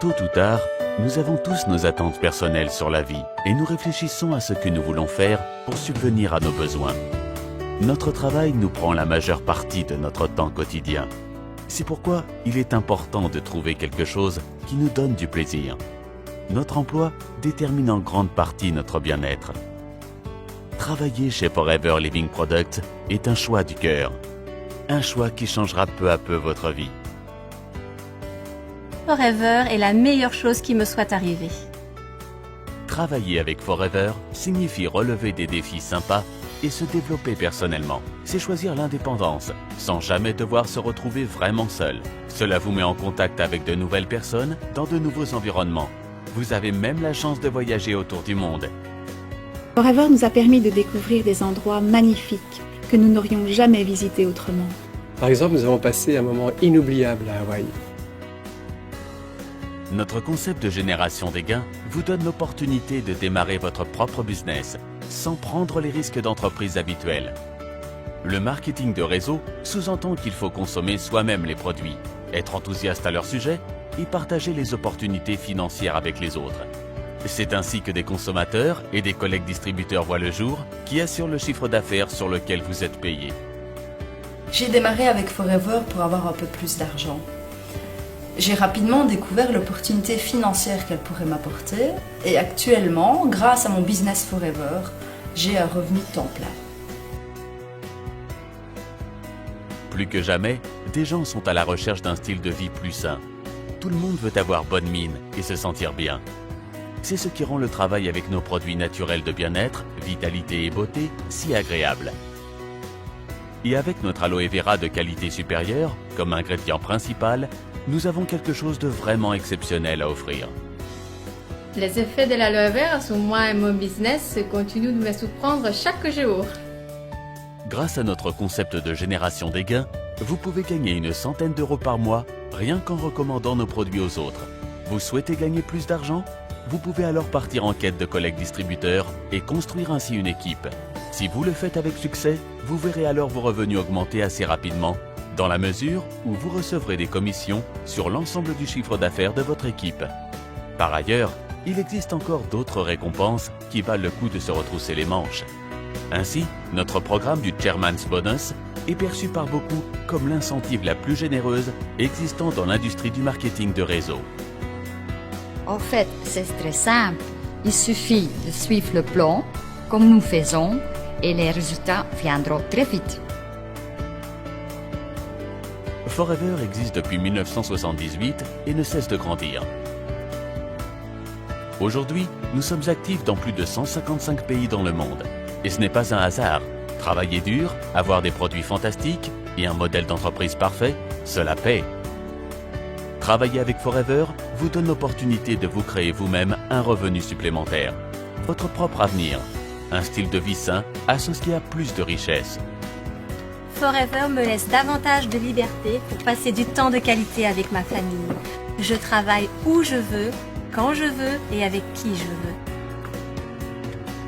Tôt ou tard, nous avons tous nos attentes personnelles sur la vie et nous réfléchissons à ce que nous voulons faire pour subvenir à nos besoins. Notre travail nous prend la majeure partie de notre temps quotidien. C'est pourquoi il est important de trouver quelque chose qui nous donne du plaisir. Notre emploi détermine en grande partie notre bien-être. Travailler chez Forever Living Products est un choix du cœur. Un choix qui changera peu à peu votre vie. Forever est la meilleure chose qui me soit arrivée. Travailler avec Forever signifie relever des défis sympas et se développer personnellement. C'est choisir l'indépendance, sans jamais devoir se retrouver vraiment seul. Cela vous met en contact avec de nouvelles personnes dans de nouveaux environnements. Vous avez même la chance de voyager autour du monde. Forever nous a permis de découvrir des endroits magnifiques que nous n'aurions jamais visités autrement. Par exemple, nous avons passé un moment inoubliable à Hawaï. Notre concept de génération des gains vous donne l'opportunité de démarrer votre propre business sans prendre les risques d'entreprise habituels. Le marketing de réseau sous-entend qu'il faut consommer soi-même les produits, être enthousiaste à leur sujet et partager les opportunités financières avec les autres. C'est ainsi que des consommateurs et des collègues distributeurs voient le jour qui assurent le chiffre d'affaires sur lequel vous êtes payé. J'ai démarré avec Forever pour avoir un peu plus d'argent. J'ai rapidement découvert l'opportunité financière qu'elle pourrait m'apporter et actuellement, grâce à mon business Forever, j'ai un revenu temps plein. Plus que jamais, des gens sont à la recherche d'un style de vie plus sain. Tout le monde veut avoir bonne mine et se sentir bien. C'est ce qui rend le travail avec nos produits naturels de bien-être, vitalité et beauté si agréable. Et avec notre aloe vera de qualité supérieure, comme ingrédient principal, nous avons quelque chose de vraiment exceptionnel à offrir. Les effets de l'aloe vera sur moi et mon business continuent de me surprendre chaque jour. Grâce à notre concept de génération des gains, vous pouvez gagner une centaine d'euros par mois rien qu'en recommandant nos produits aux autres. Vous souhaitez gagner plus d'argent? Vous pouvez alors partir en quête de collègues distributeurs et construire ainsi une équipe. Si vous le faites avec succès, vous verrez alors vos revenus augmenter assez rapidement, dans la mesure où vous recevrez des commissions sur l'ensemble du chiffre d'affaires de votre équipe. Par ailleurs, il existe encore d'autres récompenses qui valent le coup de se retrousser les manches. Ainsi, notre programme du Chairman's Bonus est perçu par beaucoup comme l'incentive la plus généreuse existant dans l'industrie du marketing de réseau. En fait, c'est très simple. Il suffit de suivre le plan, comme nous faisons, et les résultats viendront très vite. Forever existe depuis 1978 et ne cesse de grandir. Aujourd'hui, nous sommes actifs dans plus de 155 pays dans le monde. Et ce n'est pas un hasard. Travailler dur, avoir des produits fantastiques et un modèle d'entreprise parfait, cela paie. Travailler avec Forever vous donne l'opportunité de vous créer vous-même un revenu supplémentaire, votre propre avenir, un style de vie sain associé à plus de richesse. Forever me laisse davantage de liberté pour passer du temps de qualité avec ma famille. Je travaille où je veux, quand je veux et avec qui je veux.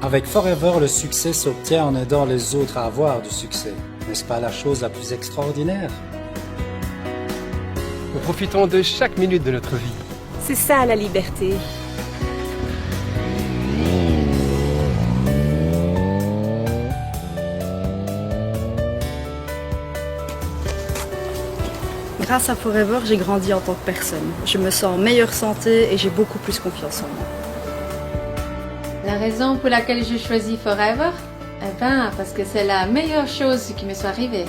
Avec Forever, le succès s'obtient en aidant les autres à avoir du succès. N'est-ce pas la chose la plus extraordinaire? Nous profitons de chaque minute de notre vie. C'est ça la liberté. Grâce à Forever, j'ai grandi en tant que personne. Je me sens en meilleure santé et j'ai beaucoup plus confiance en moi. La raison pour laquelle j'ai choisi Forever? Eh bien, parce que c'est la meilleure chose qui me soit arrivée.